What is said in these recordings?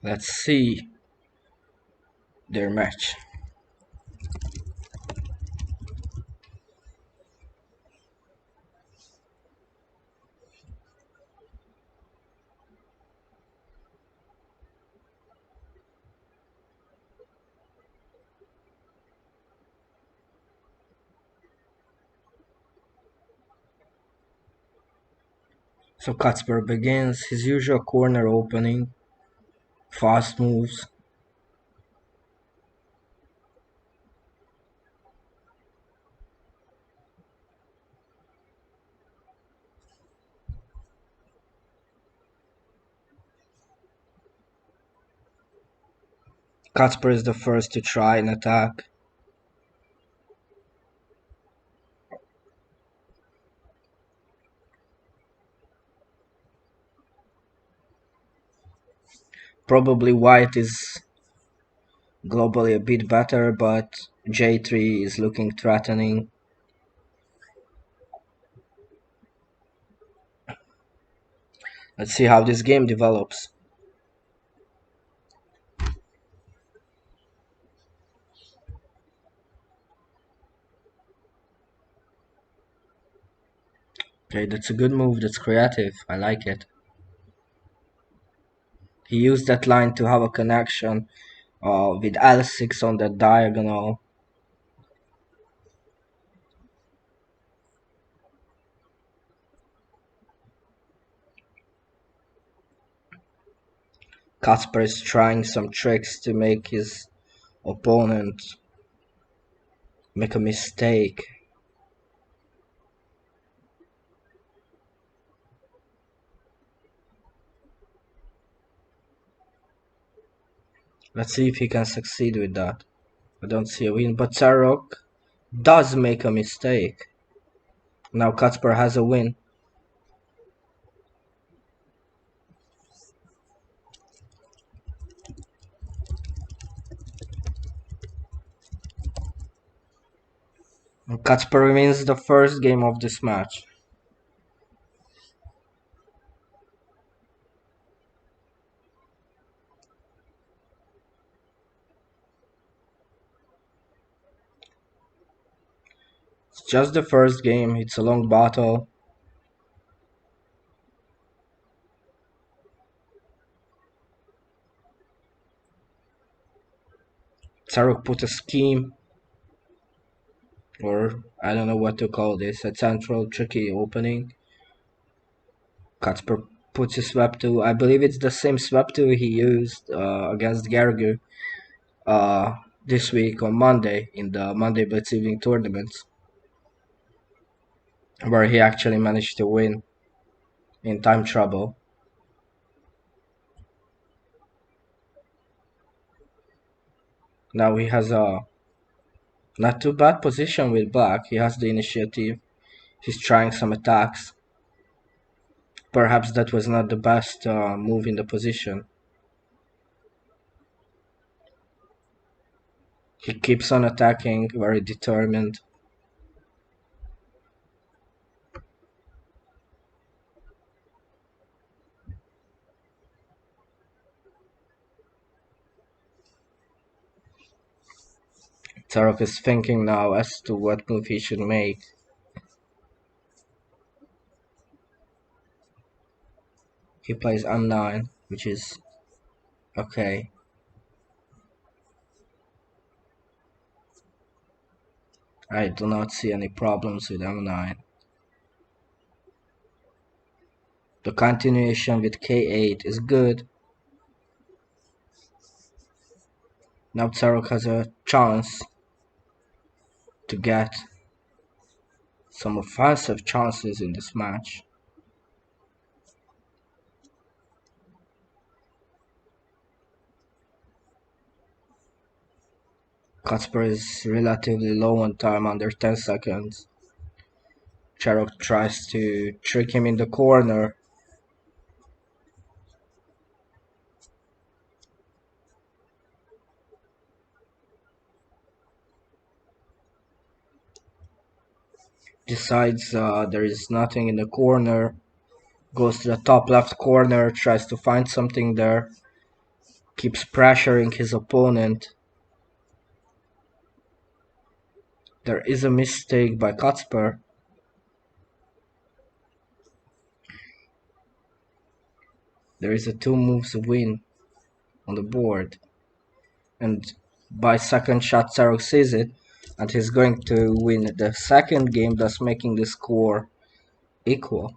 Let's see their match. So Kacper begins his usual corner opening, fast moves. Kacper is the first to try an attack. Probably white is globally a bit better, but J3 is looking threatening. Let's see how this game develops. Okay, that's a good move, that's creative, I like it. He used that line to have a connection with L6 on that diagonal. Kacper is trying some tricks to make his opponent make a mistake. Let's see if he can succeed with that. I don't see a win, but Zarok does make a mistake. Now Kacper has a win. And Kacper wins the first game of this match. It's just the first game, it's a long battle. Zarok put a scheme, or I don't know what to call this, a central tricky opening. Kacper puts his swap 2. I believe it's the same swap 2 he used against Gergu this week on Monday in the Monday Blitz Evening tournaments, where he actually managed to win in time trouble. Now he has a not too bad position with black. He has the initiative. He's trying some attacks. Perhaps that was not the best move in the position. He keeps on attacking, very determined. Zarok is thinking now as to what move he should make. He plays M9, which is okay. I do not see any problems with M9. The continuation with K8 is good. Now Zarok has a chance to get some offensive chances in this match. Kacper is relatively low on time, under 10 seconds. Zarok tries to trick him in the corner. Decides there is nothing in the corner. Goes to the top left corner, tries to find something there. keeps pressuring his opponent. There is a mistake by Kacper. There is a 2 moves win on the board. And by second shot Zarok sees it, and he's going to win the second game, thus making the score equal.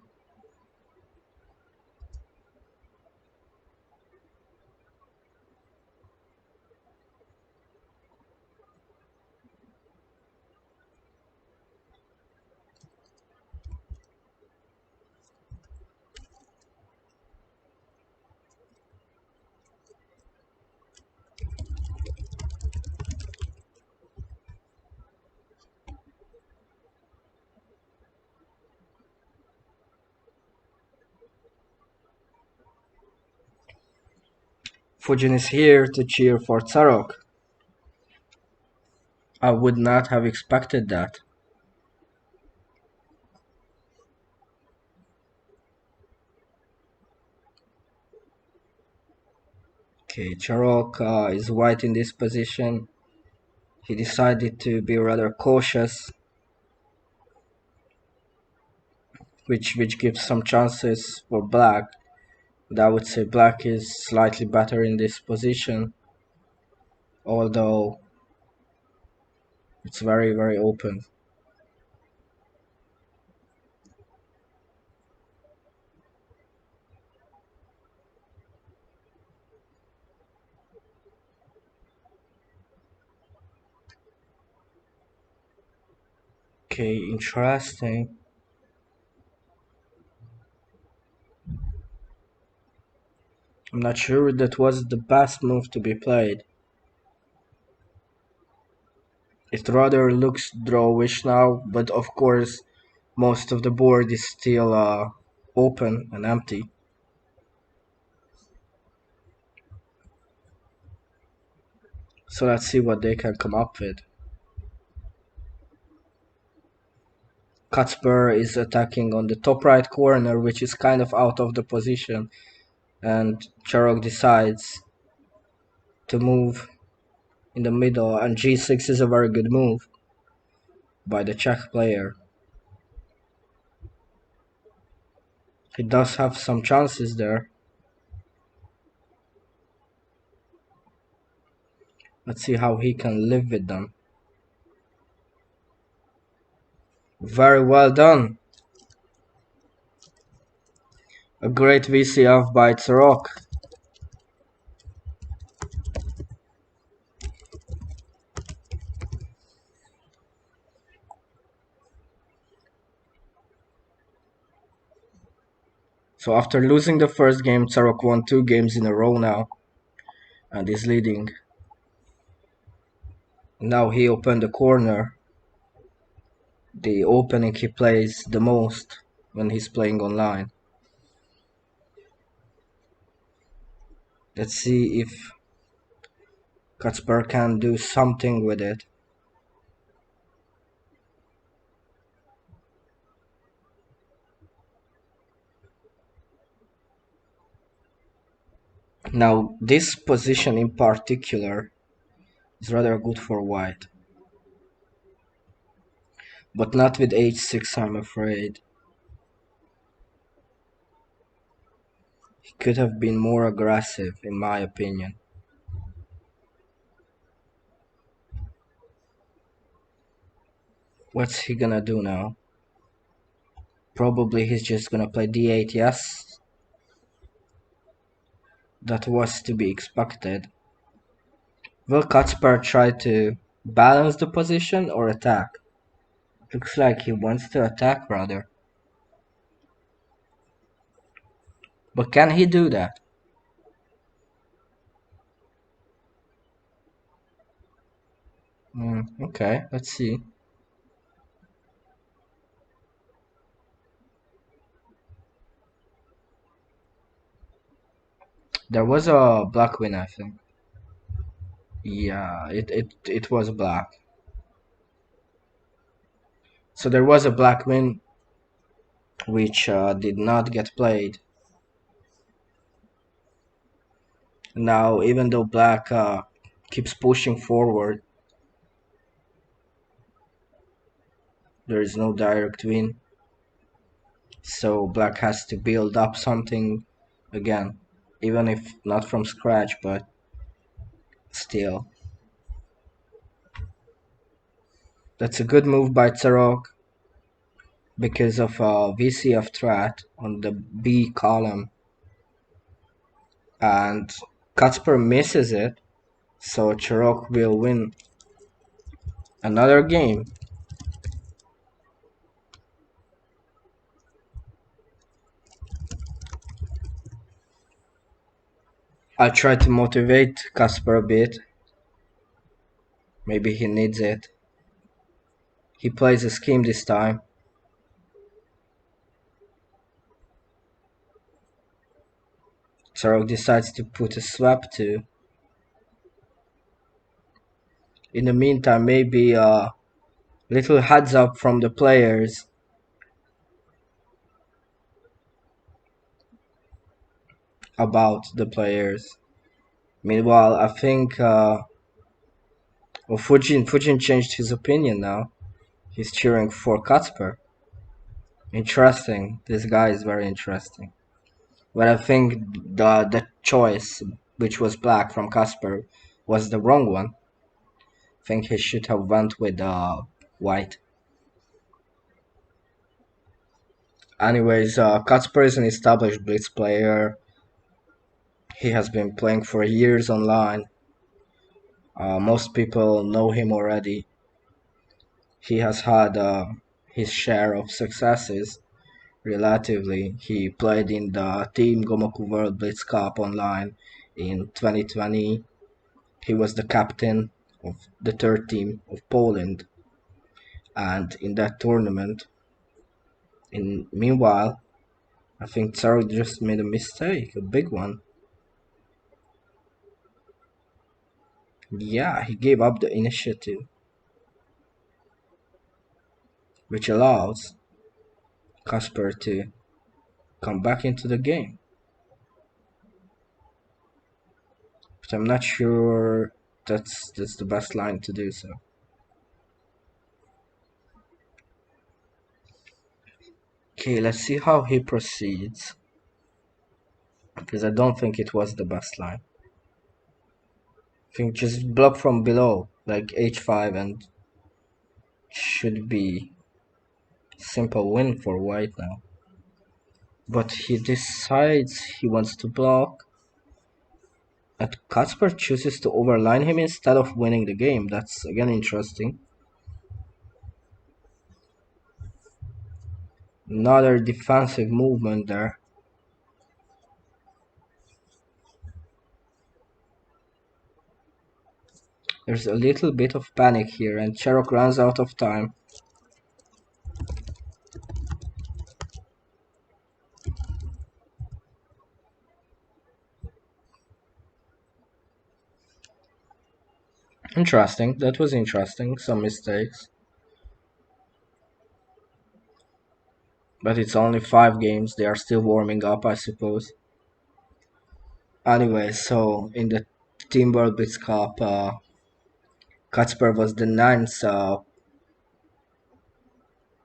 Fujin is here to cheer for Zarok. I would not have expected that. Okay, Zarok is white in this position. He decided to be rather cautious, which gives some chances for black. But I would say black is slightly better in this position, although it's very, very open. Okay, interesting. I'm not sure that was the best move to be played. It rather looks drawish now, but of course most of the board is still open and empty. So let's see what they can come up with. Kacper is attacking on the top right corner, which is kind of out of the position, and Zarok decides to move in the middle, and g6 is a very good move by the Czech player. He does have some chances there. Let's see how he can live with them. Very well done. A great VCF by Zarok. So after losing the first game, Zarok won 2 games in a row now and is leading. Now he opened the corner, the opening he plays the most when he's playing online. Let's see if Kacper can do something with it. Now this position in particular is rather good for white. But not with h6, I'm afraid. He could have been more aggressive, in my opinion. What's he gonna do now? Probably he's just gonna play d8, yes? That was to be expected. Will Kacper try to balance the position or attack? Looks like he wants to attack rather. But can he do that? Okay, let's see. There was a black win, I think. Yeah, it was black. So there was a black win which did not get played. Now, even though black keeps pushing forward, there is no direct win. So black has to build up something again, even if not from scratch, but still. That's a good move by Tsarok because of VCF threat on the B column, and Kacper misses it, so Tsarok will win another game. I try to motivate Kacper a bit. Maybe he needs it. He plays a scheme this time. Tsarok decides to put a swap too. In the meantime, maybe a little heads up from the players about the players. Meanwhile, I think Fujin changed his opinion now. He's cheering for Kacper. Interesting. This guy is very interesting. But I think the choice, which was black from Kacper, was the wrong one. I think he should have went with white. Anyways, Kacper is an established blitz player. He has been playing for years online. Most people know him already. He has had his share of successes. Relatively, he played in the Team Gomoku World Blitz Cup online in 2020. He was the captain of the third team of Poland, and in that tournament, meanwhile, I think Tsarok just made a mistake, a big one. Yeah, he gave up the initiative, which allows Kacper to come back into the game. But I'm not sure that's the best line to do so. Okay, let's see how he proceeds. Because I don't think it was the best line. I think just block from below, like h5, and should be simple win for white now. But he decides he wants to block, and Kacper chooses to overline him instead of winning the game. That's again interesting. Another defensive movement there. There's a little bit of panic here, and Cherok runs out of time. Interesting, that was interesting, some mistakes. But it's only 5 games, they are still warming up, I suppose. Anyway, so in the Team World Blitz Cup, Kacper was the 9th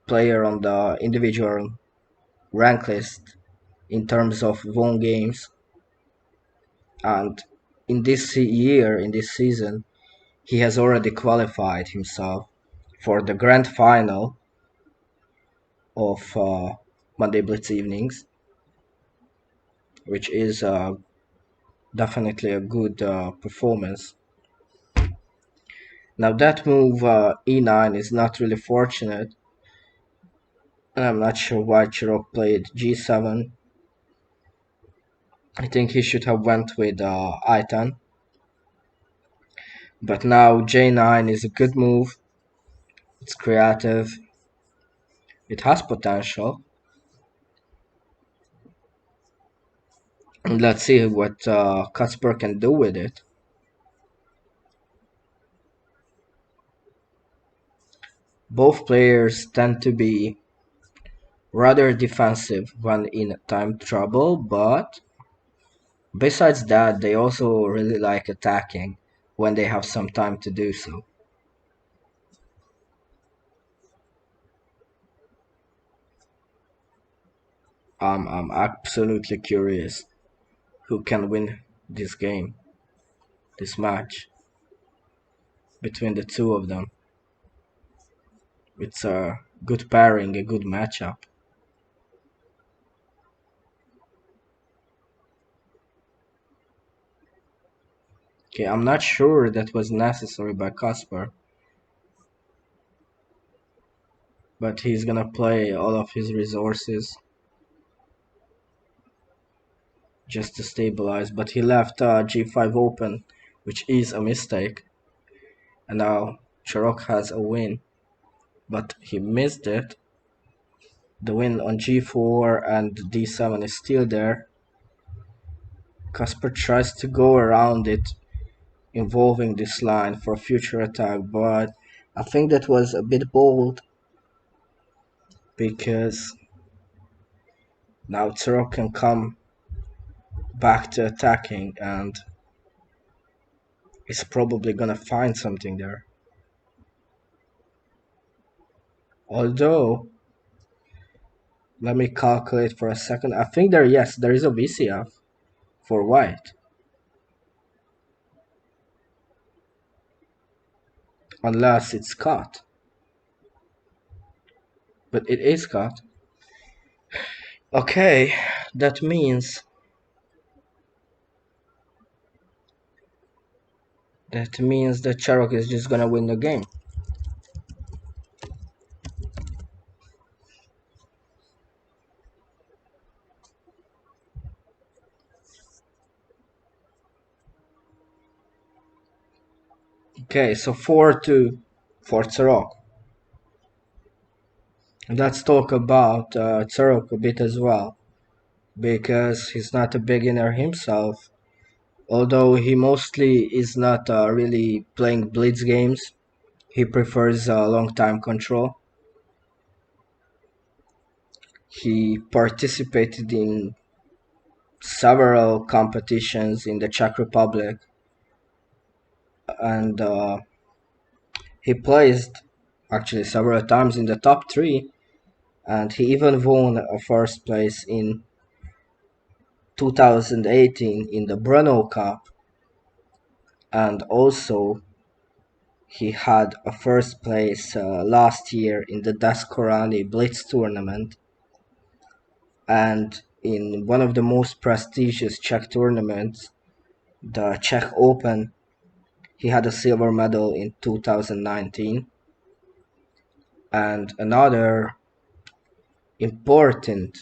player on the individual rank list in terms of won games. And in this year, in this season, he has already qualified himself for the grand final of Monday Blitz evenings, which is definitely a good performance. Now that move e9 is not really fortunate, and I'm not sure why Chirok played g7. I think he should have went with i10. But now j9 is a good move. It's creative. It has potential. And let's see what Kacper can do with it. Both players tend to be rather defensive when in time trouble, but Besides that, they also really like attacking when they have some time to do so. I'm absolutely curious who can win this game, this match between the two of them. It's a good pairing, a good matchup. Okay, I'm not sure that was necessary by Kacper, but he's gonna play all of his resources just to stabilize. But he left g5 open, which is a mistake. And now Cherok has a win, but he missed it. The win on g4 and d7 is still there. Kacper tries to go around it, involving this line for future attack, but I think that was a bit bold because now Cherok can come back to attacking and is probably gonna find something there. Although, let me calculate for a second. I think there, yes, there is a VCF for white. Unless it's cut. But it is cut. Okay, that means that Cherok is just gonna win the game. Okay, so 4-2 for Cherok. Let's talk about Cherok a bit as well, because he's not a beginner himself. Although he mostly is not really playing blitz games, he prefers long time control. He participated in several competitions in the Czech Republic, and he placed actually several times in the top three, and he even won a first place in 2018 in the Brno Cup, and also he had a first place last year in the Daskorani Blitz tournament, and in one of the most prestigious Czech tournaments, the Czech Open, he had a silver medal in 2019. And another important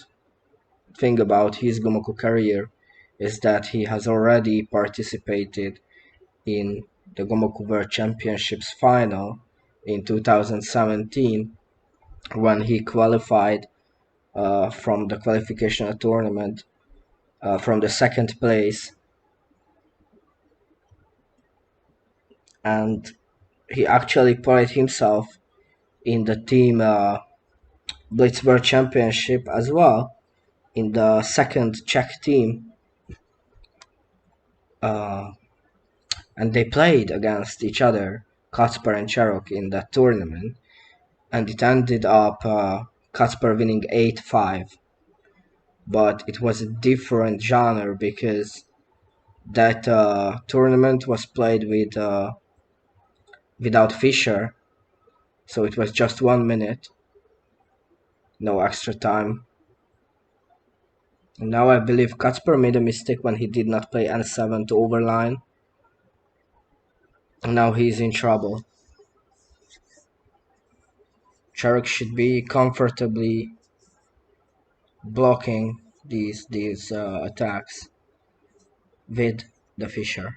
thing about his Gomoku career is that he has already participated in the Gomoku World Championships final in 2017 when he qualified from the qualification tournament from the second place, and he actually played himself in the team Blitz World Championship as well in the second Czech team, uh, and they played against each other, Kacper and Cherok, in that tournament, and it ended up Kacper winning 8-5. But it was a different genre because that tournament was played without Fischer, so it was just 1 minute, no extra time. And now I believe Kacper made a mistake when he did not play N7 to overline. And now he's in trouble. Cherok should be comfortably blocking these attacks with the Fisher.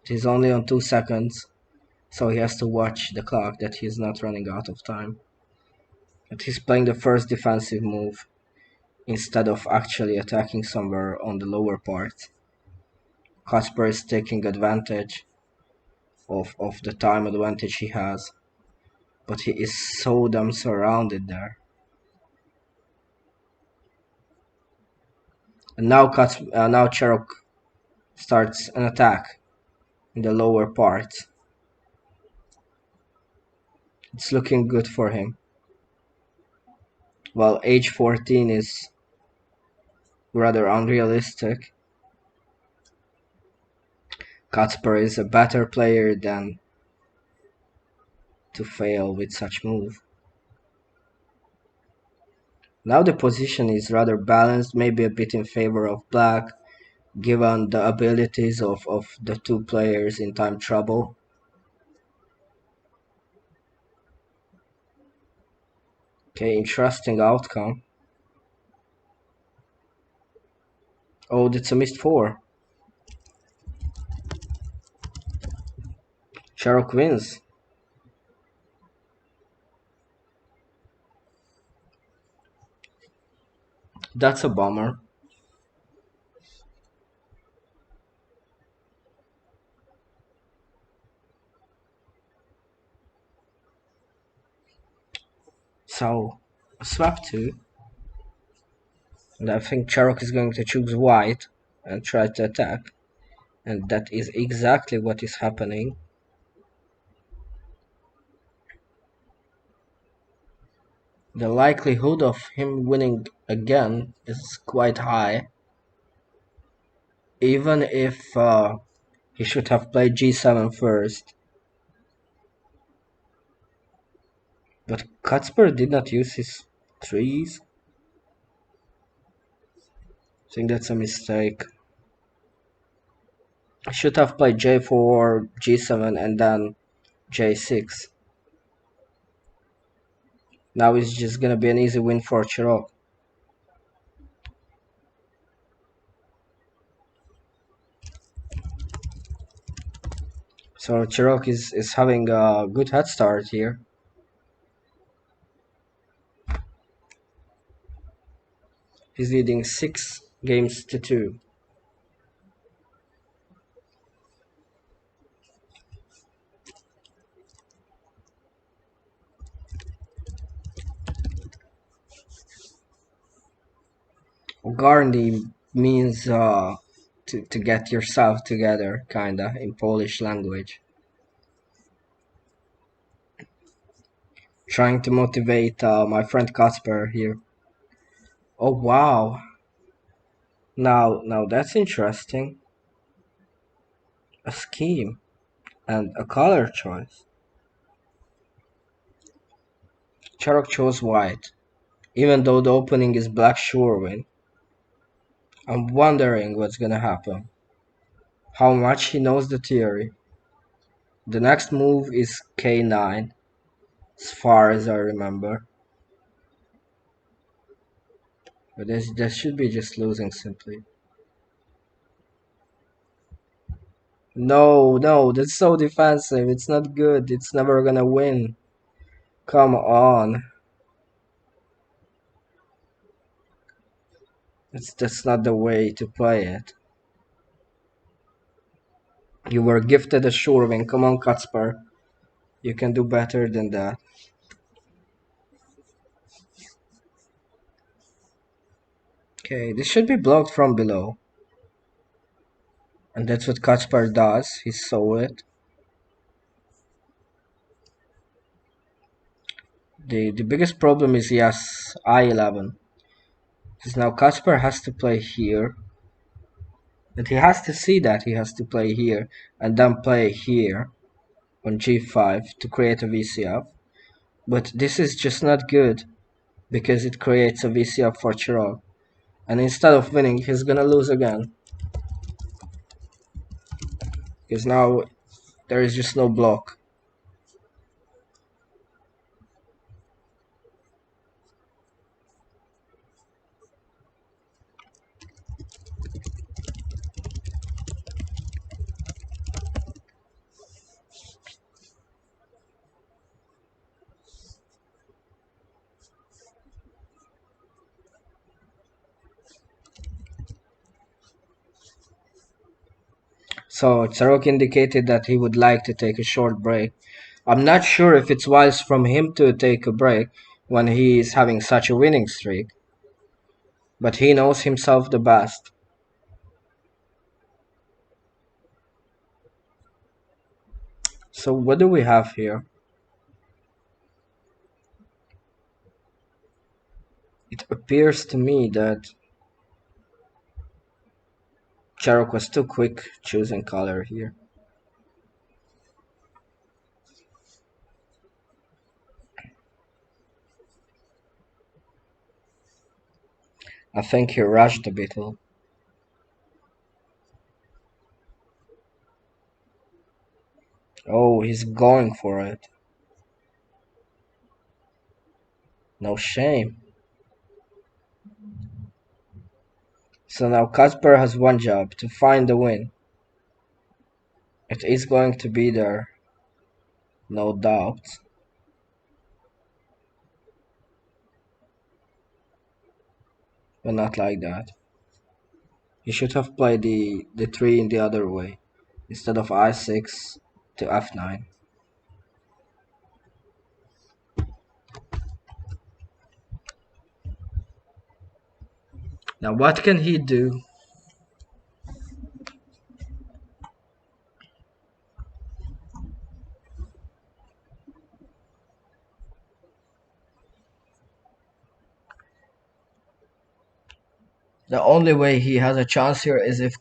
He's only on 2 seconds, so he has to watch the clock that he's not running out of time. But he's playing the first defensive move instead of actually attacking somewhere on the lower part. Kacper is taking advantage of the time advantage he has, but he is so damn surrounded there. And now Cherok starts an attack in the lower part. It's looking good for him. Well, age 14 is rather unrealistic. Kacper is a better player than to fail with such move. Now the position is rather balanced, maybe a bit in favor of black, given the abilities of the two players in time trouble. Okay, interesting outcome. Oh, that's a missed 4. Cherok wins. That's a bummer. So, swap 2. And I think Cherok is going to choose white and try to attack. And that is exactly what is happening. The likelihood of him winning again is quite high. Even if he should have played g7 first. But Kacper did not use his trees. I think that's a mistake. I should have played j4, g7 and then j6. Now it's just gonna be an easy win for Cherok. So Cherok is having a good head start here. He's leading 6 games to 2. Ogarny means to get yourself together, kinda, in Polish language. Trying to motivate my friend Kacper here. Oh wow. Now that's interesting. A scheme and a color choice. Cherok chose white, even though the opening is black sure win. I'm wondering what's gonna happen. How much he knows the theory. The next move is k9, as far as I remember. But this should be just losing simply. No, that's so defensive. It's not good. It's never gonna win. Come on. That's not the way to play it. You were gifted a sure win. Come on, Kacper. You can do better than that. Okay, this should be blocked from below. And that's what Kacper does. He saw it. The biggest problem is, yes, I11. Because now Kacper has to play here. But he has to see that he has to play here. And then play here on g5 to create a VCF. But this is just not good. Because it creates a VCF for Cherok. And instead of winning, he's gonna lose again. Because now there is just no block. So Cherok indicated that he would like to take a short break. I'm not sure if it's wise from him to take a break when he is having such a winning streak. but he knows himself the best. So what do we have here? It appears to me that Cherok was too quick choosing color here. I think he rushed a bit. Oh, he's going for it. No shame. So now Kacper has one job, to find the win. It is going to be there, no doubt. But not like that. He should have played the 3 in the other way, instead of I6 to F9. Now what can he do? The only way he has a chance here is if if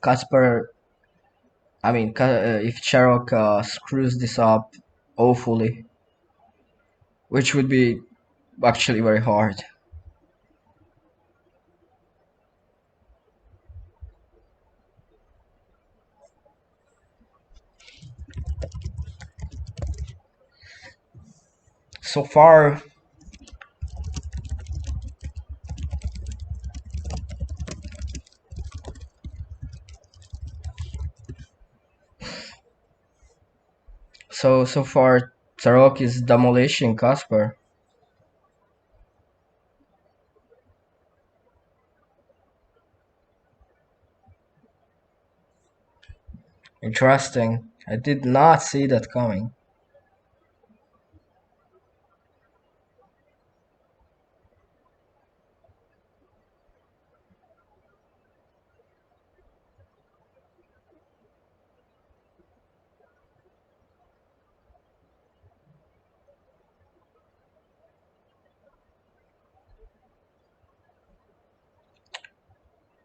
Cherok screws this up awfully, which would be actually very hard. So far, so far, Cherok is demolishing Kacper. Interesting. I did not see that coming.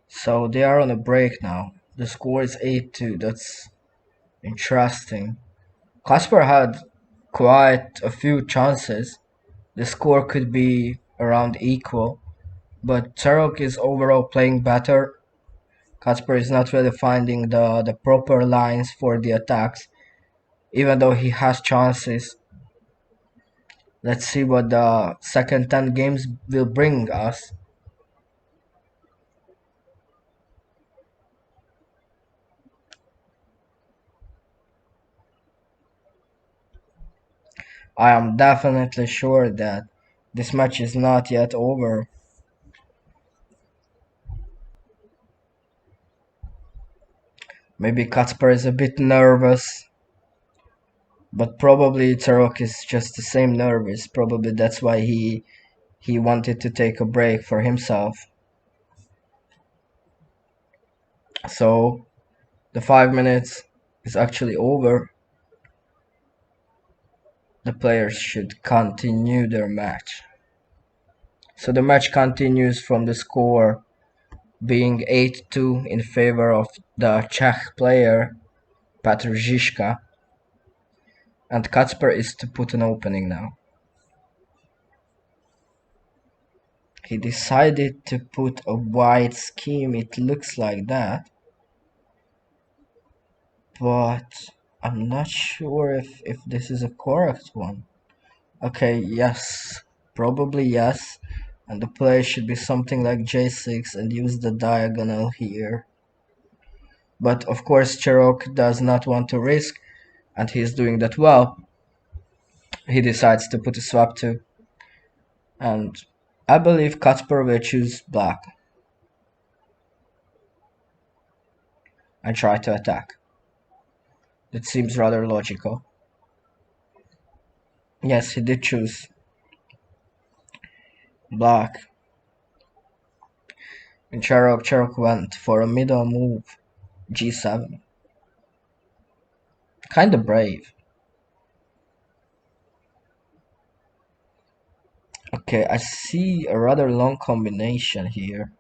So they are on a break now. The score is 8-2. That's interesting. Kacper had quite a few chances. The score could be around equal, but Cherok is overall playing better. Kacper is not really finding the proper lines for the attacks, even though he has chances. Let's see what the second 10 games will bring us. I am definitely sure that this match is not yet over. Maybe Kacper is a bit nervous, but probably Tarok is just the same nervous. Probably that's why he wanted to take a break for himself. So the 5 minutes is actually over. The players should continue their match. So the match continues from the score being 8-2 in favor of the Czech player Petr Žižka, and Kacper is to put an opening now. He decided to put a white scheme, it looks like that, but I'm not sure if this is a correct one. Okay, yes, probably yes, and the play should be something like J6 and use the diagonal here. But of course Cherok does not want to risk, and he's doing that well. He decides to put a swap to, and I believe Kacper will choose black and try to attack. That seems rather logical. Yes, he did choose black. Cherok went for a middle move, g7. Kinda brave. Okay, I see a rather long combination here.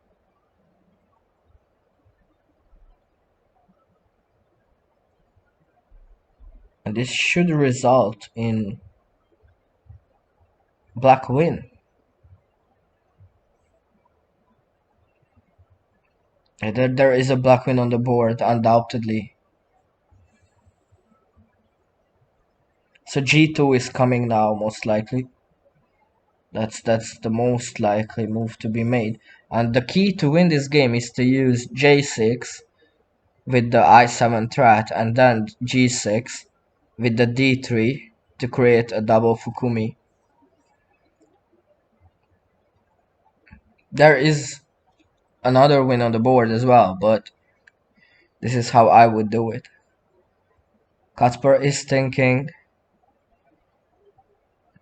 And this should result in black win. There is a black win on the board, undoubtedly. So g2 is coming now, most likely. That's the most likely move to be made. And the key to win this game is to use j6 with the i7 threat and then g6 with the d3 to create a double Fukumi. There is another win on the board as well, but this is how I would do it. Kacper is thinking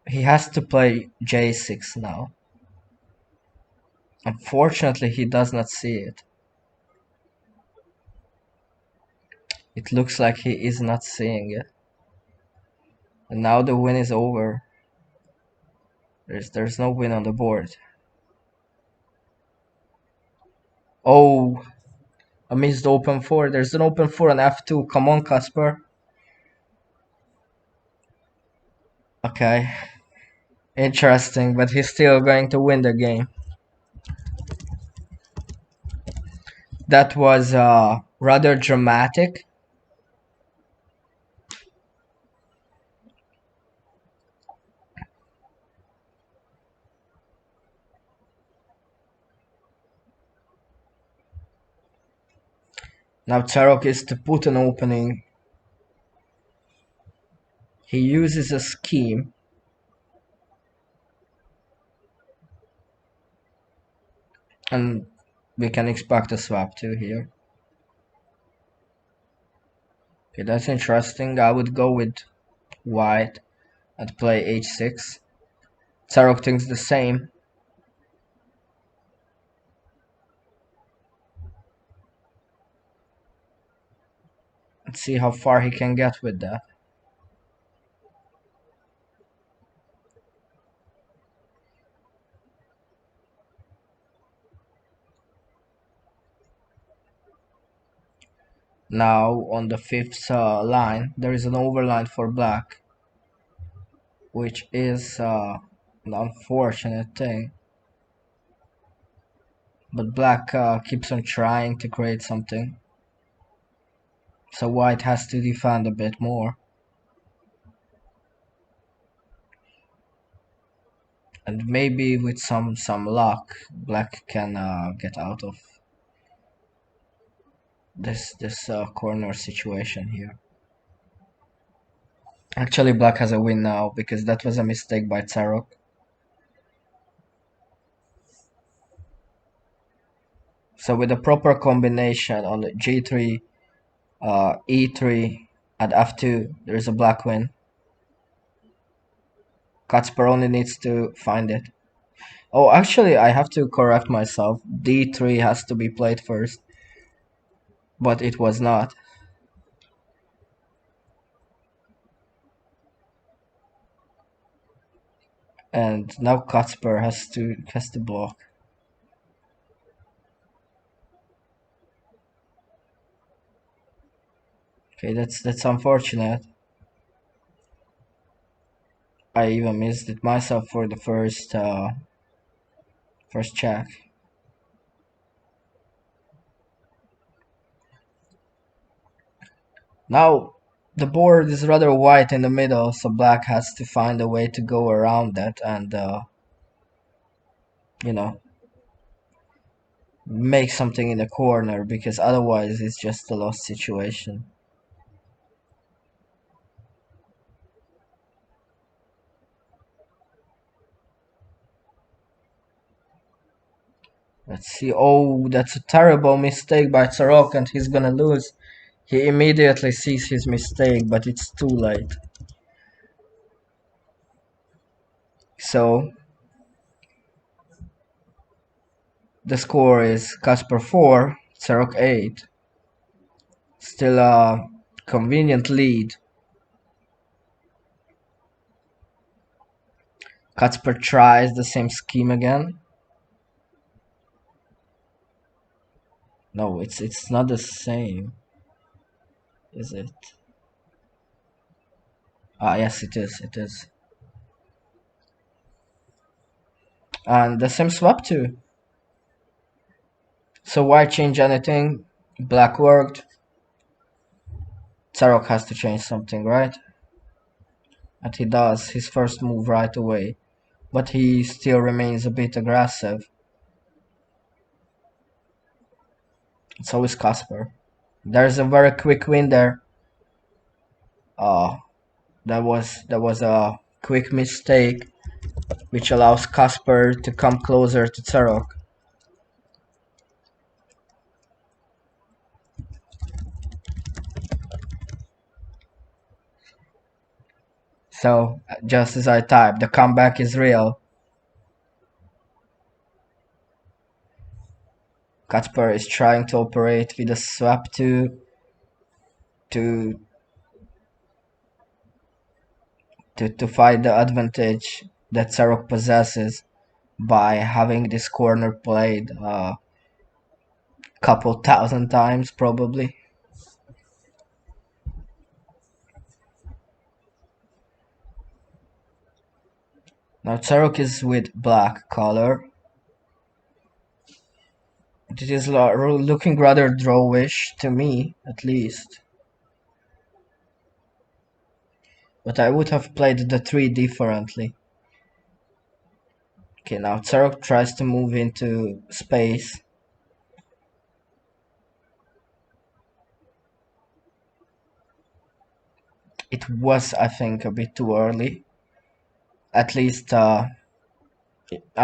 he has to play j6 now. Unfortunately, he does not see it. It looks like he is not seeing it. And now the win is over. There's no win on the board. Oh, a missed open 4. There's an open 4 on f2. Come on, Kacper. Okay. Interesting, but he's still going to win the game. That was rather dramatic. Now Cherok is to put an opening. He uses a scheme. And we can expect a swap too here. Okay, that's interesting. I would go with white and play h6. Cherok thinks the same. Let's see how far he can get with that. Now on the fifth line, there is an overline for black, which is an unfortunate thing. But black keeps on trying to create something. So white has to defend a bit more. And maybe with some luck, black can get out of this corner situation here. Actually, black has a win now because that was a mistake by Cherok. So with a proper combination on g3, e3, and f2, there is a black win. Kacper only needs to find it. Oh, actually, I have to correct myself. d3 has to be played first, but it was not. And now Kacper has to block. Okay, that's unfortunate. I even missed it myself for the first check. Now the board is rather white in the middle, so black has to find a way to go around that and you know, make something in the corner, because otherwise it's just a lost situation. Let's see. Oh, that's a terrible mistake by Cherok, and he's gonna lose. He immediately sees his mistake, but it's too late. So The score is Kacper 4, Cerok 8. Still a convenient lead. Kacper tries the same scheme again. No, it's not the same, is it? Ah, yes, it is. It is. And the same swap too. So why change anything? Black worked. Cerok has to change something, right? And he does his first move right away. But he still remains a bit aggressive. So is Kacper. There's a very quick win there. That was a quick mistake, which allows Kacper to come closer to Cerok. So, just as I typed, the comeback is real. Kacper is trying to operate with a swap to to fight the advantage that Cerok possesses by having this corner played a couple thousand times probably. Now Cerok is with black color. It is looking rather drawish to me, at least. But I would have played the 3 differently. Okay, now Cerok tries to move into space. It was, I think, a bit too early. At least, I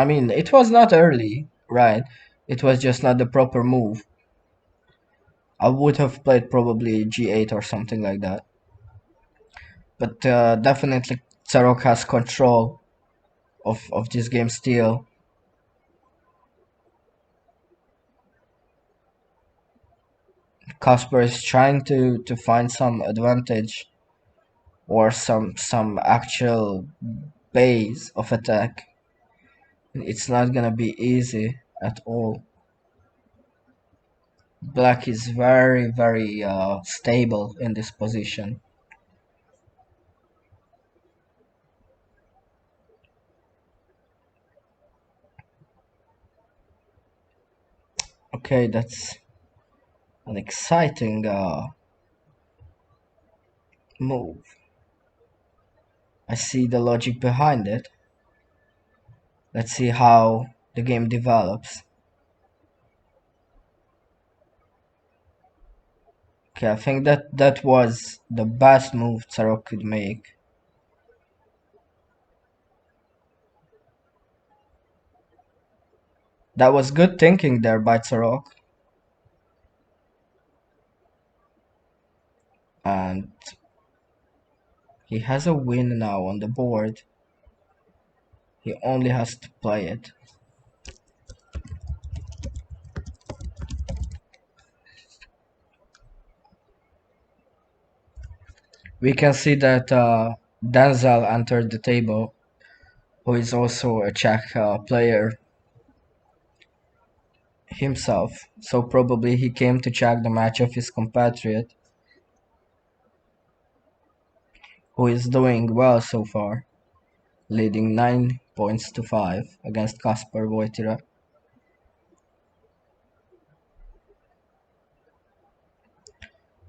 mean, it was not early, right? It was just not the proper move. I would have played probably g8 or something like that. But definitely Cerok has control of this game still. Kacper is trying to find some advantage or some actual base of attack. It's not gonna be easy at all. Black is very stable in this position. Okay, that's an exciting move. I see the logic behind it. Let's see how the game develops. Okay, I think that was the best move Cerok could make. That was good thinking there by Cerok. And he has a win now on the board. He only has to play it. We can see that Denzel entered the table, who is also a Czech player himself. So probably he came to check the match of his compatriot, who is doing well so far, leading 9 points to 5 against Kacper Wojtyra.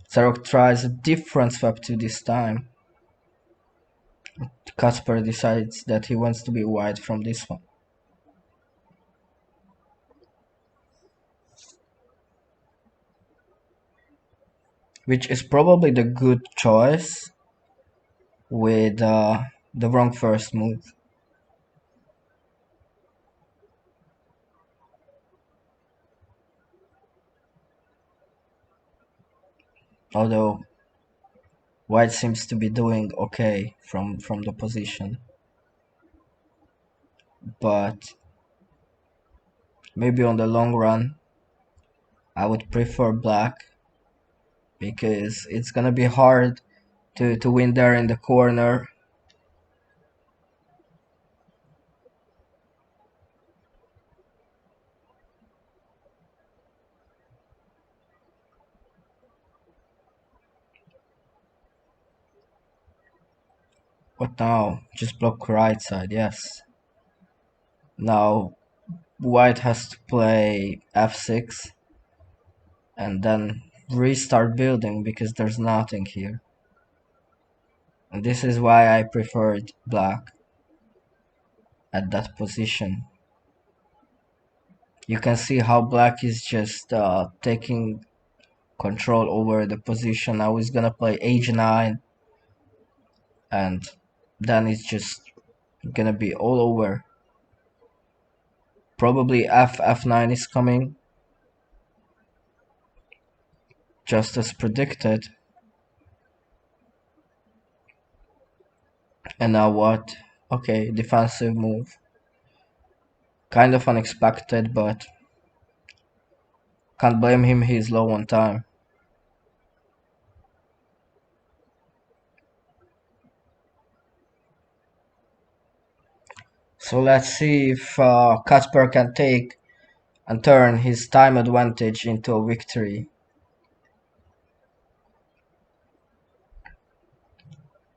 Cerok tries a different swap to this time. Kacper decides that he wants to be wide from this one. Which is probably the good choice with the wrong first move. Although White seems to be doing okay from the position. But Maybe on the long run, I would prefer black because it's gonna be hard to win there in the corner. But now, just block right side, yes. Now, white has to play f6 and then restart building because there's nothing here. And this is why I preferred black at that position. You can see how black is just taking control over the position. Now he's gonna play h9 and then it's just gonna be all over. Probably f9 is coming, just as predicted. And now what? Okay, defensive move. Kind of unexpected, but can't blame him, he's low on time. So let's see if Kacper can take and turn his time advantage into a victory.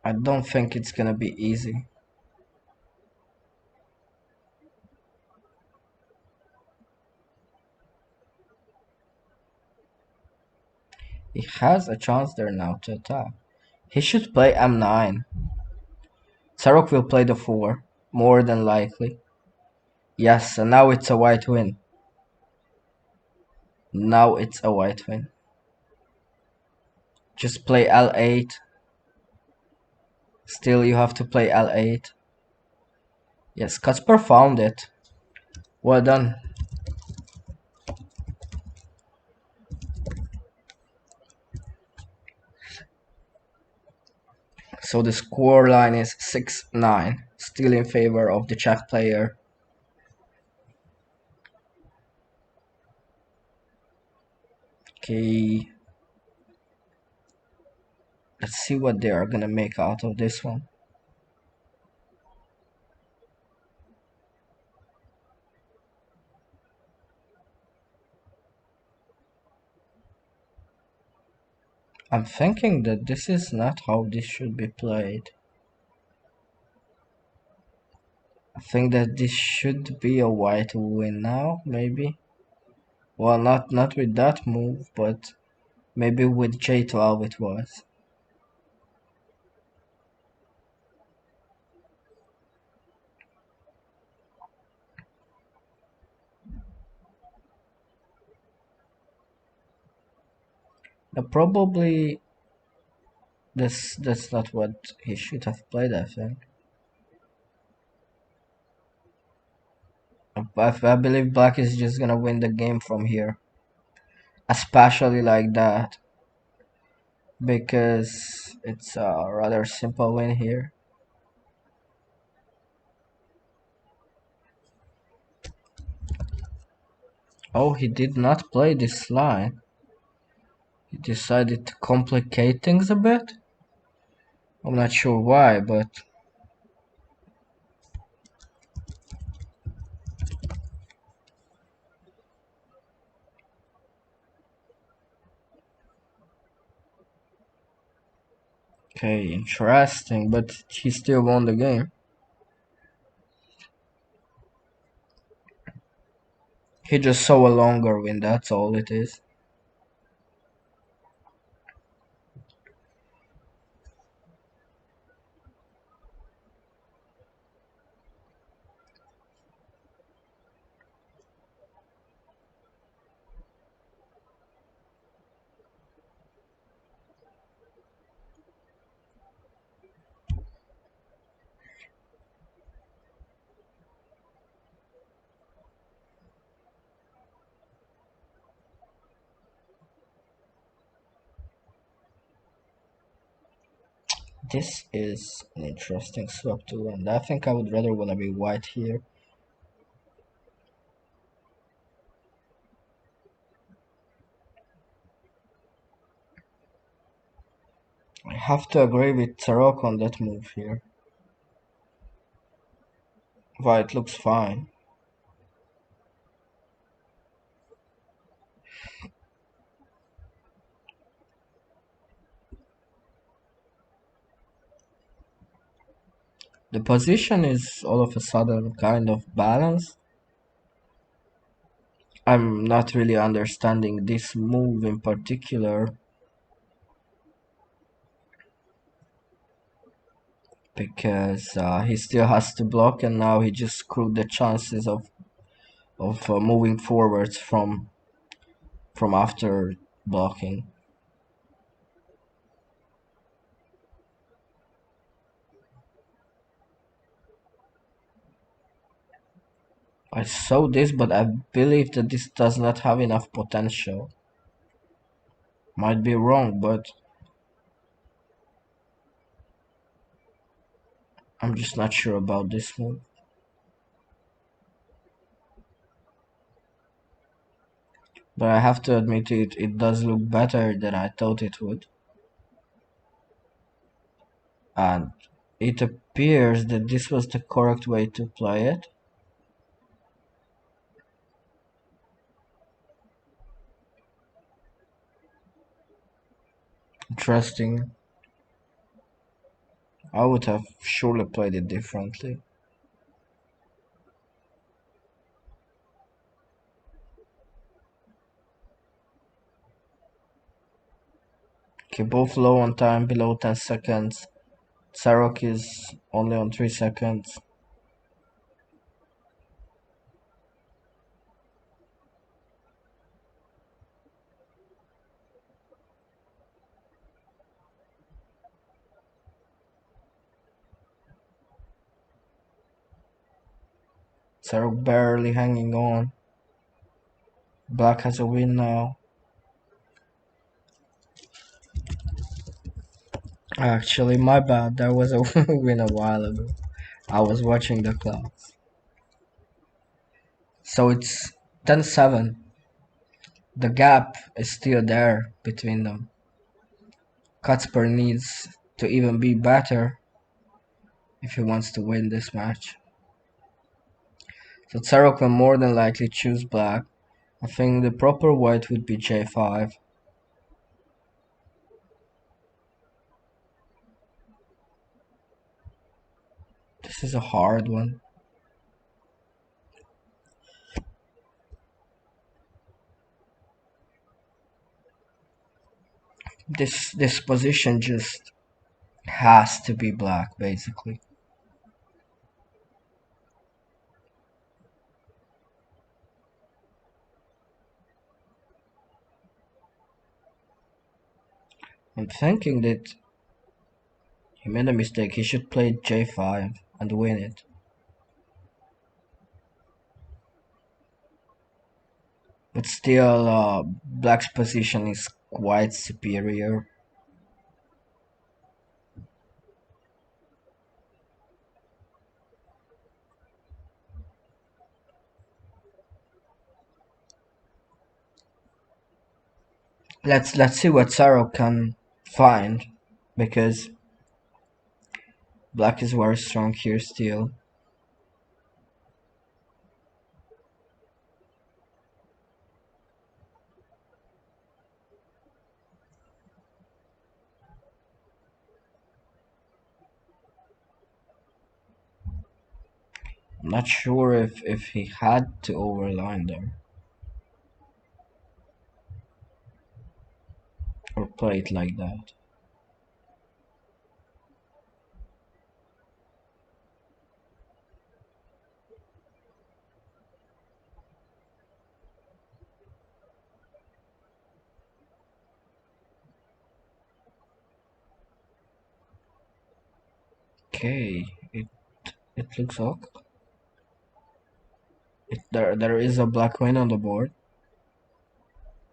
I don't think it's gonna be easy. He has a chance there now to attack. He should play m9. Sarok will play the 4, more than likely. Yes, and now it's a white win. Now it's a white win. Just play l8. Still you have to play l8. Yes, Kacper found it. Well done. So the score line is 6-9, still in favor of the Czech player. Okay. Let's see what they are gonna make out of this one. I'm thinking that this is not how this should be played. I think that this should be a white win now, maybe. Well, not with that move, but maybe with J12 it was. Probably that's not what he should have played, I think. I believe black is just gonna win the game from here. Especially like that. Because it's a rather simple win here. Oh, he did not play this line. He decided to complicate things a bit. I'm not sure why, but okay, interesting, but he still won the game. He just saw a longer win, that's all it is. This is an interesting swap to run. I think I would rather wanna be white here. I have to agree with Tarok on that move here. White looks fine. The position is all of a sudden kind of balanced. I'm not really understanding this move in particular because he still has to block, and now he just screwed the chances of moving forwards from after blocking. I saw this, but I believe that this does not have enough potential. Might be wrong, but I'm just not sure about this move. But I have to admit it does look better than I thought it would. And it appears that this was the correct way to play it. Interesting. I would have surely played it differently. Okay, both low on time, below 10 seconds. Sarok is only on 3 seconds. Sarok barely hanging on. Black has a win now. Actually, my bad. There was a win a while ago. I was watching the clocks. So it's 10-7. The gap is still there between them. Kacper needs to even be better if he wants to win this match. So Tsarok will more than likely choose black. I think the proper white would be J5. This is a hard one. This position just has to be black, basically. I'm thinking that he made a mistake. He should play J5 and win it. But still, black's position is quite superior. Let's see what Tsarok can find, because black is very strong here still. I'm not sure if he had to overline there or play it like that. Okay, it looks ok. There is a black win on the board,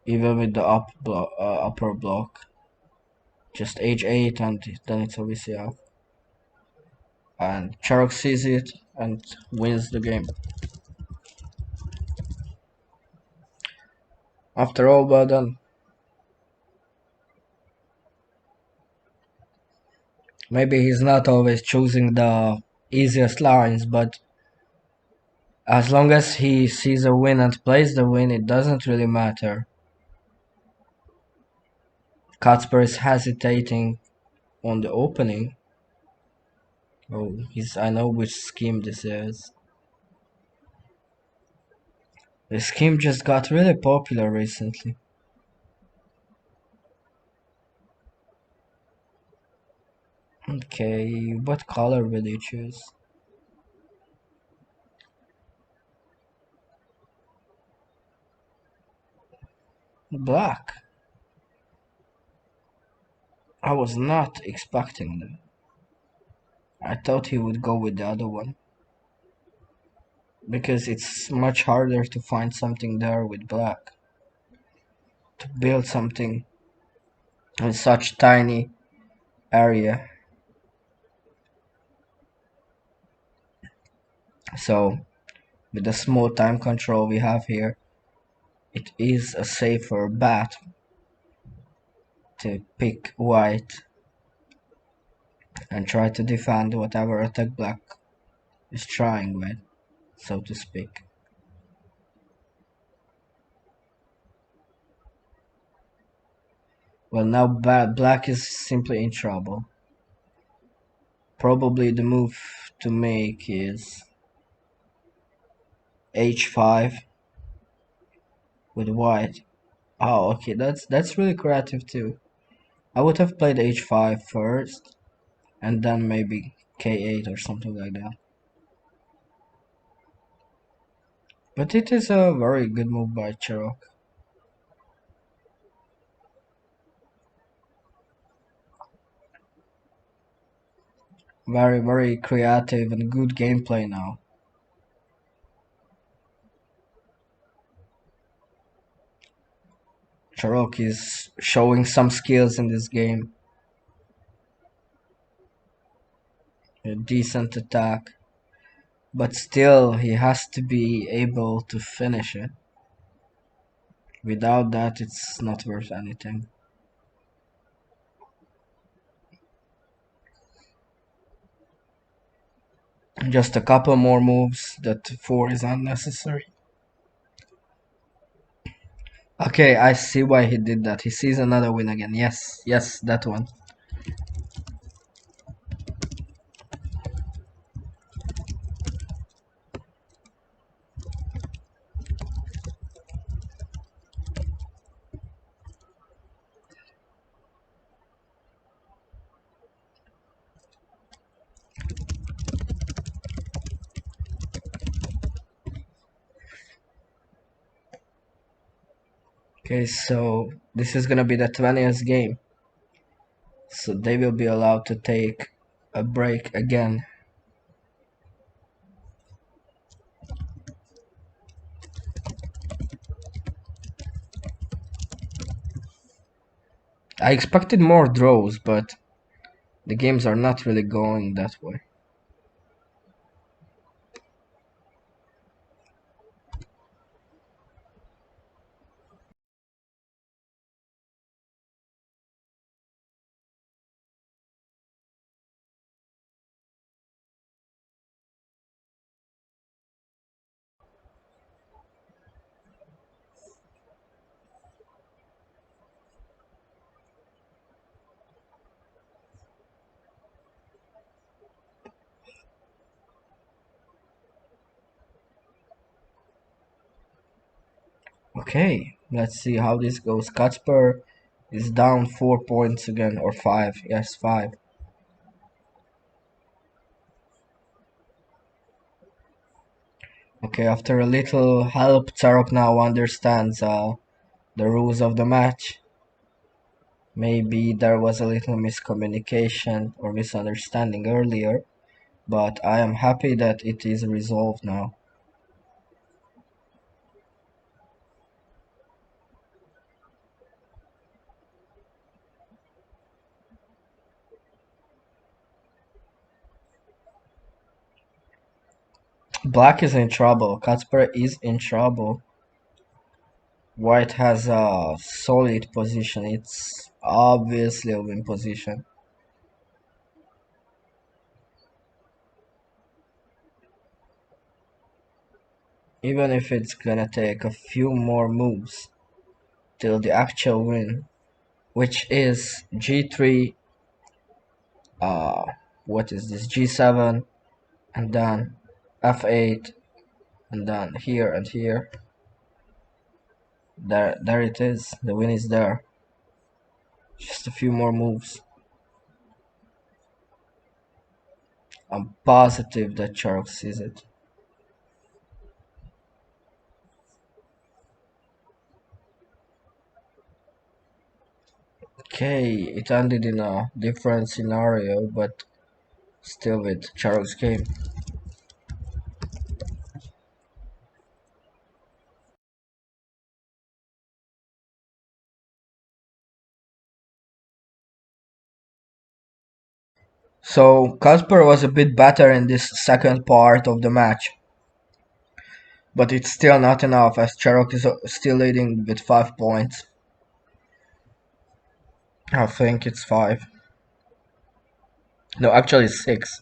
even with the upper block. Just H8 and then it's obviously up. And Charok sees it and wins the game. After all but done. Maybe he's not always choosing the easiest lines, but as long as he sees a win and plays the win, it doesn't really matter. Kacper is hesitating on the opening. Oh, I know which scheme this is. The scheme just got really popular recently. Okay, what color will you choose? Black. I was not expecting that. I thought he would go with the other one. Because it's much harder to find something there with black. To build something in such tiny area. So, with the small time control we have here, it is a safer bet to pick white and try to defend whatever attack black is trying with, so to speak. Well, now black is simply in trouble. Probably the move to make is h5 with white. Oh, okay, that's really creative too. I would have played h5 first, and then maybe k8 or something like that. But it is a very good move by Cherok. Very, very creative and good gameplay now. Cherok is showing some skills in this game. A decent attack. But still, he has to be able to finish it. Without that, it's not worth anything. Just a couple more moves, that 4 is unnecessary. Okay, I see why he did that. He sees another win again. Yes, yes, that one. Okay, so this is gonna be the 20th game. So they will be allowed to take a break again. I expected more draws, but the games are not really going that way. Okay, let's see how this goes. Kacper is down 4 points again, or 5. Yes, 5. Okay, after a little help, Tarok now understands the rules of the match. Maybe there was a little miscommunication or misunderstanding earlier, but I am happy that it is resolved now. Black is in trouble. Kacper is in trouble. White has a solid position. It's obviously a win position. even if it's gonna take a few more moves till the actual win, which is g3, uh, what is this, g7, and then f8, and then here and here. There it is, the win is there. Just a few more moves. I'm positive that Charles sees it. Okay, it ended in a different scenario, but still with Charles' game. So Kacper was a bit better in this second part of the match, but it's still not enough as Charok is still leading with 5 points. I think it's 5. No, actually 6.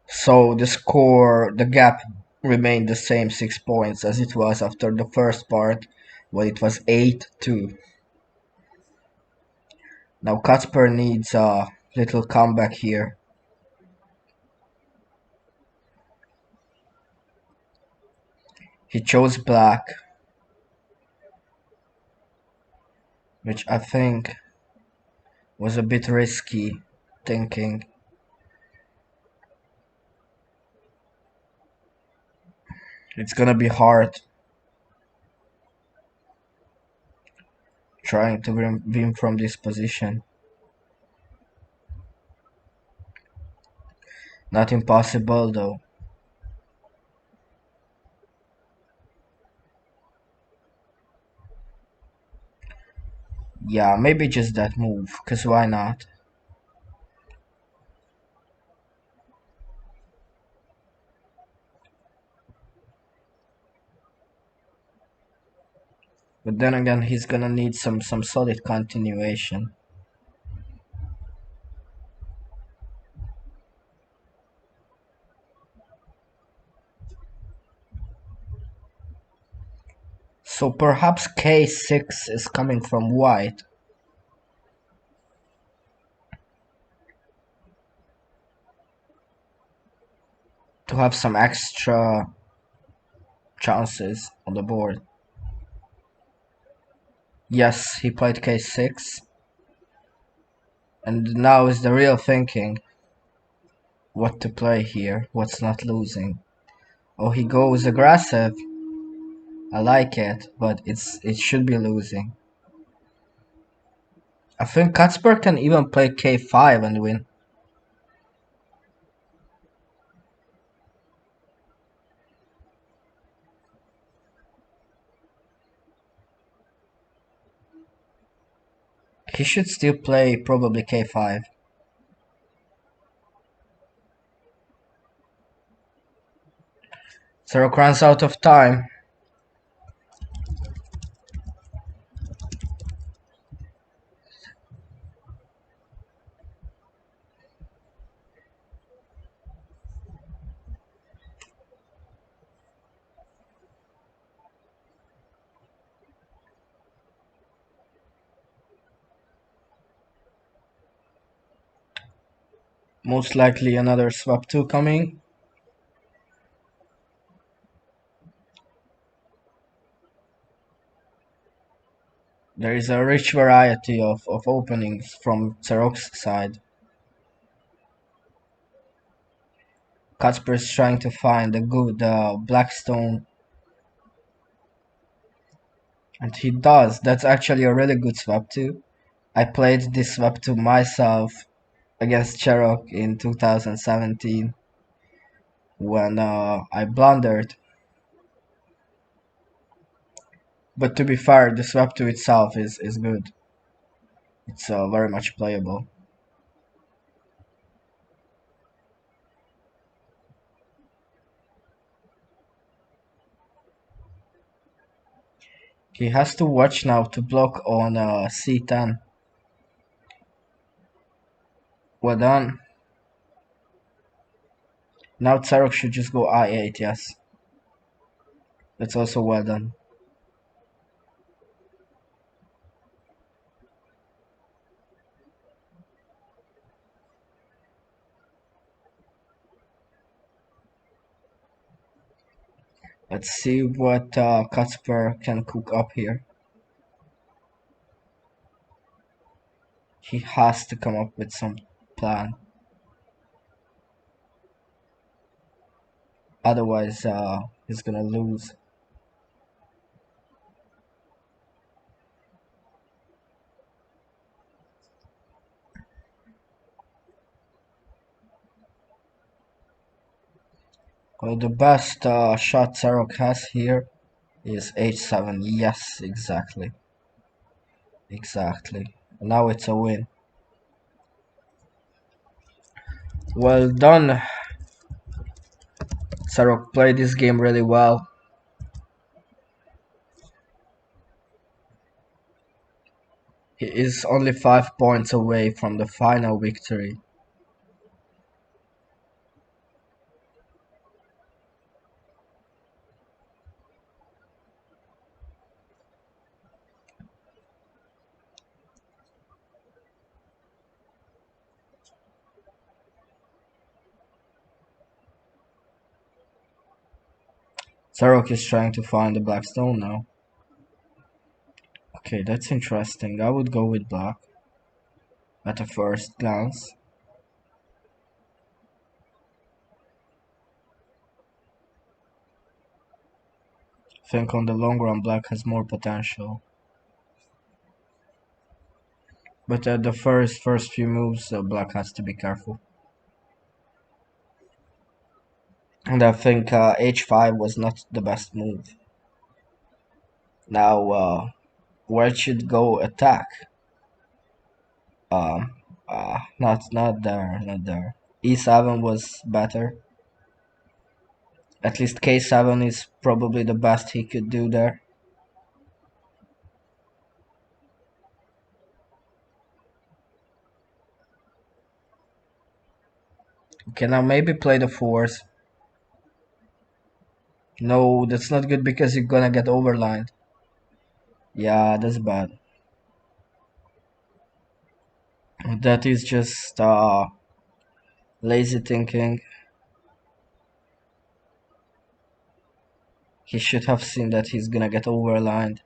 So the gap remained the same, 6 points, as it was after the first part, when it was 8-2. Now Kacper needs a little comeback here. He chose black, which I think was a bit risky thinking. It's gonna be hard trying to win from this position. Not impossible though. Yeah, maybe just that move, cause why not? But then again, he's gonna need some solid continuation. So perhaps k6 is coming from white. To have some extra chances on the board. Yes, he played k6. And now is the real thinking. What to play here, what's not losing. Oh, he goes aggressive. I like it, but it should be losing. I think Kacper can even play k5 and win. He should still play probably k5. Zarok runs out of time. Most likely another swap 2 coming. There is a rich variety of openings from Zarok's side. Kacper is trying to find a good Blackstone. And he does. That's actually a really good swap 2. I played this swap 2 myself against Cherok in 2017 when I blundered. But to be fair, the swap 2 itself is good. It's very much playable. He has to watch now to block on c10. Well done. Now Tsarok should just go i8, yes. That's also well done. Let's see what Kacper can cook up here. He has to come up with some plan. Otherwise, he's gonna lose. Well, the best shot Sarok has here is h7. Yes, exactly. Exactly. Now it's a win. Well done. Sarok played this game really well. He is only 5 points away from the final victory. Sarok is trying to find the black stone now. Okay, that's interesting. I would go with black at a first glance. I think on the long run black has more potential. But at the first few moves, black has to be careful. And I think h5 was not the best move. Now, where should go attack? Not there, not there. e7 was better. At least k7 is probably the best he could do there. Okay, now maybe play the fours. No, that's not good because you're gonna get overlined. Yeah, that's bad. That is just lazy thinking. He should have seen that he's gonna get overlined.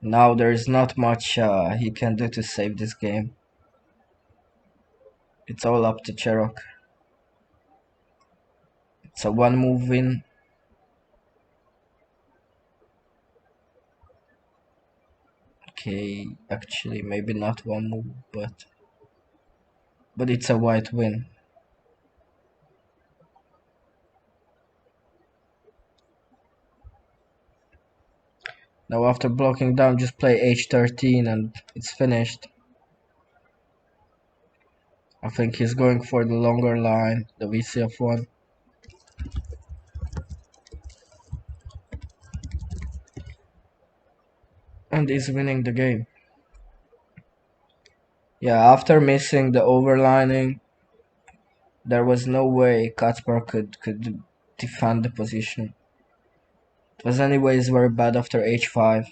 Now there's not much he can do to save this game. It's all up to Cherok. It's a one move win. Okay, actually maybe not one move, but it's a white win. Now after blocking down, just play h13 and it's finished. I think he's going for the longer line, the VCF1. And he's winning the game. Yeah, after missing the overlining, there was no way Kacper could defend the position. It was anyways very bad after h5.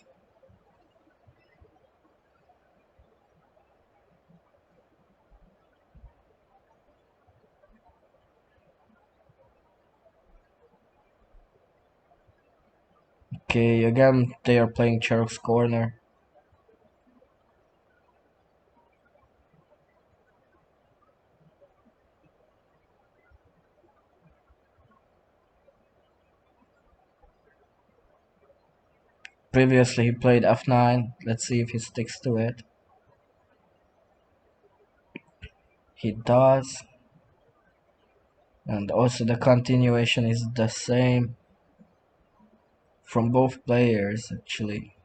Okay, again they are playing Cherok's corner. Previously he played f9. Let's see if he sticks to it. He does. And also the continuation is the same from both players actually.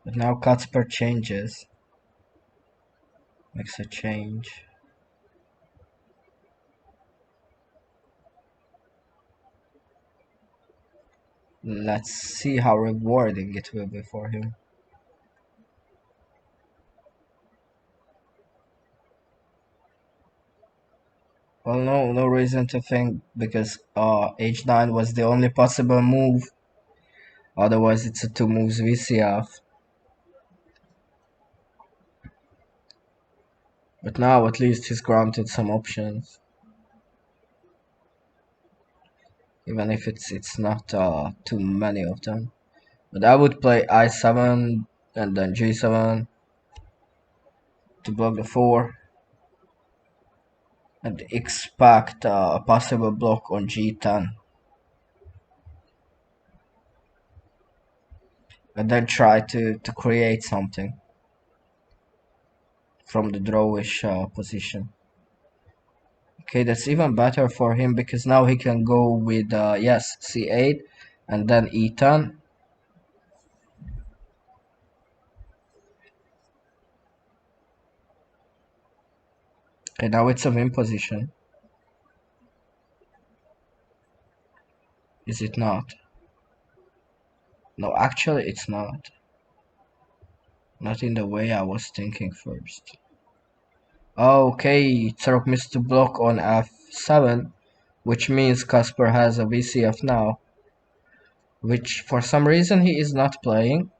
But now Kacper changes. Makes a change. Let's see how rewarding it will be for him. Well, no reason to think because h9 was the only possible move. Otherwise, it's a two moves VCF. But now at least he's granted some options, even if it's not too many of them. But I would play I7 and then G7 to block the 4 and expect a possible block on G10. And then try to create something from the drawish position. Okay, that's even better for him because now he can go with, yes, C8 and then E10. Okay, now it's a win position. Is it not? No, actually it's not. Not in the way I was thinking first. Okay, Tsarok missed to block on F7, which means Kacper has a VCF now. Which for some reason he is not playing.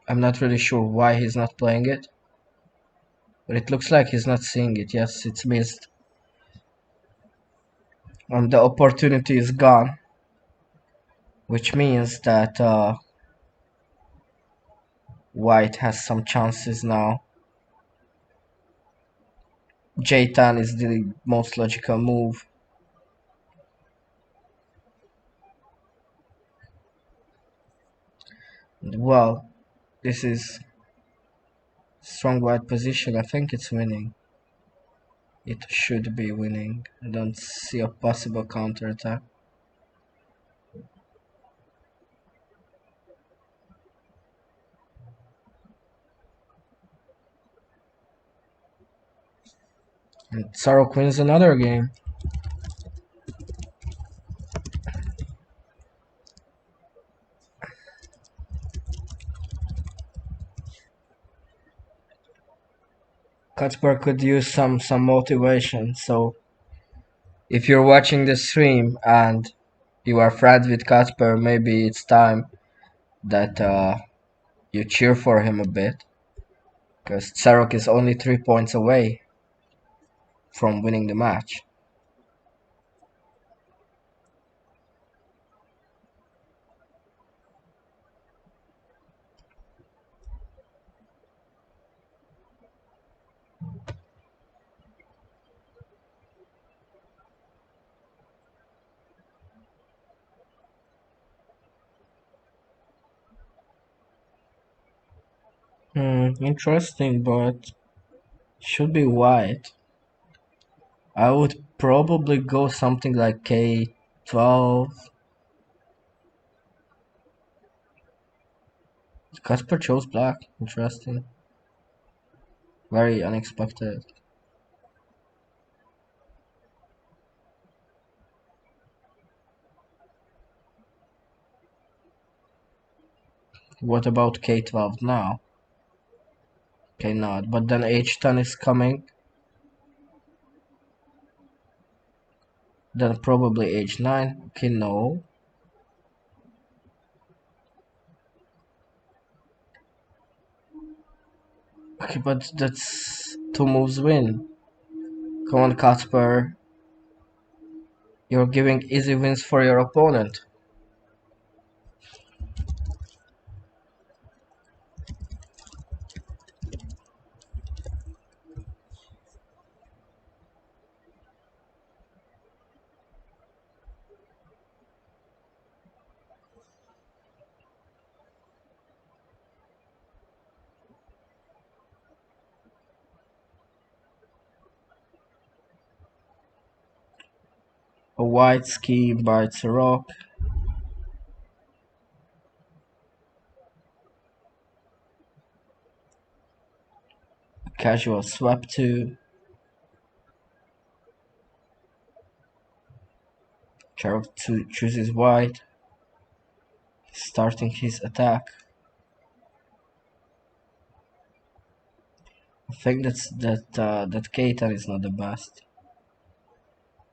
I'm not really sure why he's not playing it. But it looks like he's not seeing it. Yes, it's missed. And the opportunity is gone. Which means that White has some chances now. J10 is the most logical move. Well, this is strong white position. I think it's winning. It should be winning. I don't see a possible counterattack. And Sarok wins another game. Kacper could use some motivation. So if you're watching the stream and you are friends with Kacper, maybe it's time that you cheer for him a bit. Because Sarok is only 3 points away from winning the match. Interesting, but should be white. I would probably go something like K12. Kacper chose black. Interesting. Very unexpected. What about K12 now? Okay, not. But then H10 is coming. Then probably H9. Okay, no. Okay, but that's two moves win. Come on, Kacper. You're giving easy wins for your opponent. A white ski bites a rock. A casual swap to. Charles chooses white, starting his attack. I think that Keita is not the best.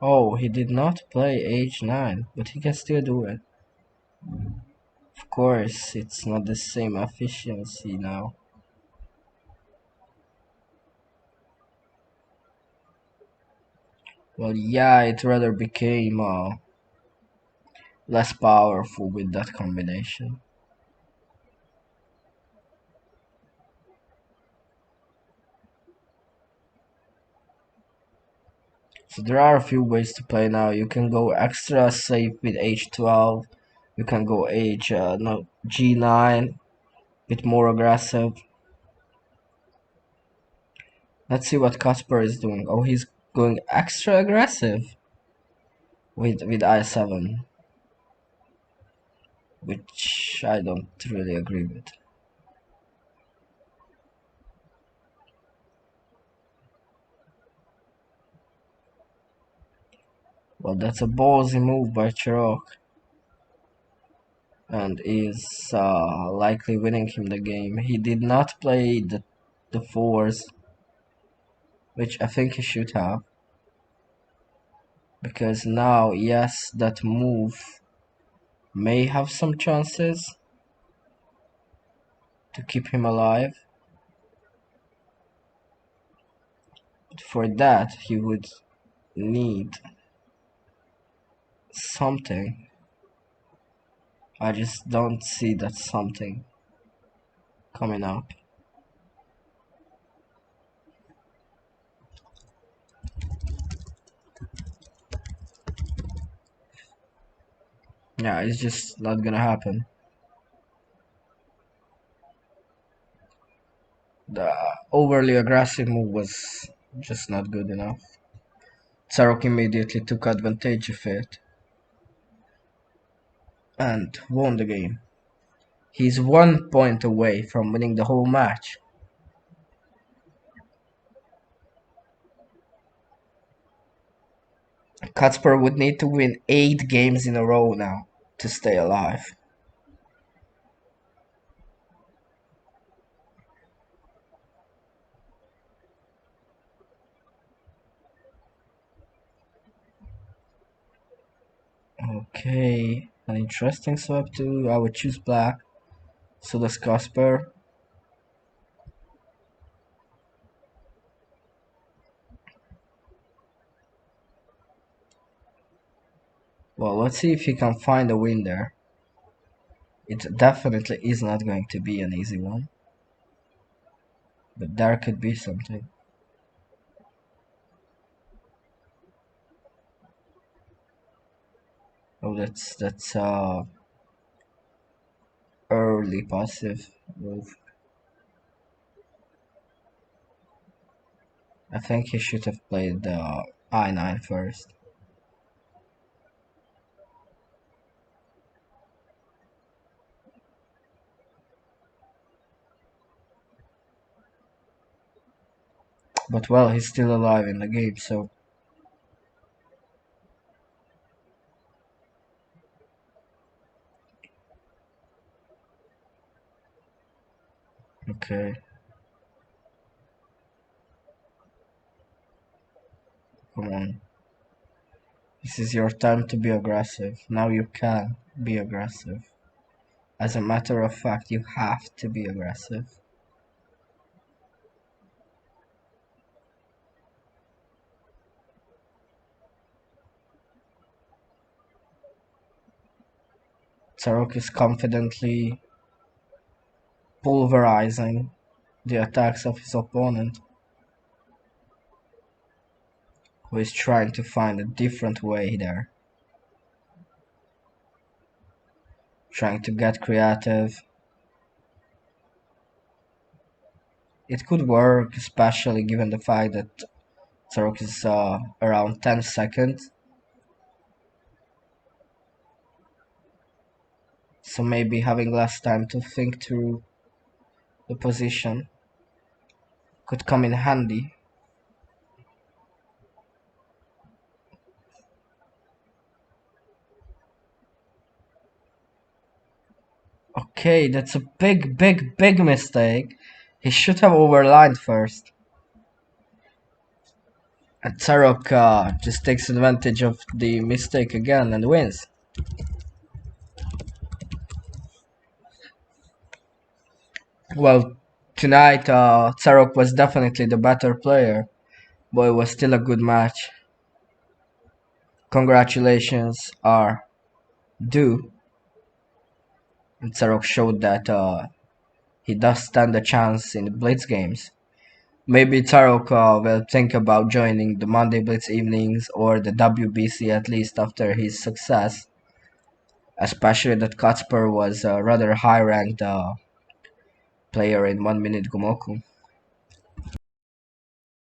Oh, he did not play H9, but he can still do it. Of course, it's not the same efficiency now. Well, yeah, it rather became less powerful with that combination. So there are a few ways to play now. You can go extra safe with H12. You can go no, G9, bit more aggressive. Let's see what Kacper is doing. Oh, he's going extra aggressive with I7, which I don't really agree with. Well, that's a ballsy move by Chirok, and is likely winning him the game. He did not play the fours, which I think he should have, because now, yes, that move may have some chances to keep him alive. But for that, he would need something. I just don't see that something coming up. Yeah, it's just not gonna happen. The overly aggressive move was just not good enough. Tsarok immediately took advantage of it and won the game. He's 1 point away from winning the whole match. Kacper would need to win 8 games in a row now to stay alive. Okay, an interesting swap too. I would choose black. So does Kacper. Well, let's see if he can find a win there. It definitely is not going to be an easy one. But there could be something. Oh, that's early passive move. I think he should have played the I9 first. But well, he's still alive in the game, so okay. Come on. This is your time to be aggressive. Now you can be aggressive. As a matter of fact, you have to be aggressive. Tsarok is confidently pulverizing the attacks of his opponent, who is trying to find a different way there. Trying to get creative. It could work, especially given the fact that Tsarok is around 10 seconds. So maybe having less time to think through the position could come in handy. Okay, that's a big mistake. He should have overlined first. And Tarok just takes advantage of the mistake again and wins. Well, tonight Tarok was definitely the better player, but it was still a good match. Congratulations are due, and Tarok showed that he does stand a chance in the Blitz games. Maybe Tarok will think about joining the Monday Blitz evenings or the WBC at least after his success, especially that Kacper was a rather high ranked player in 1 minute Gomoku.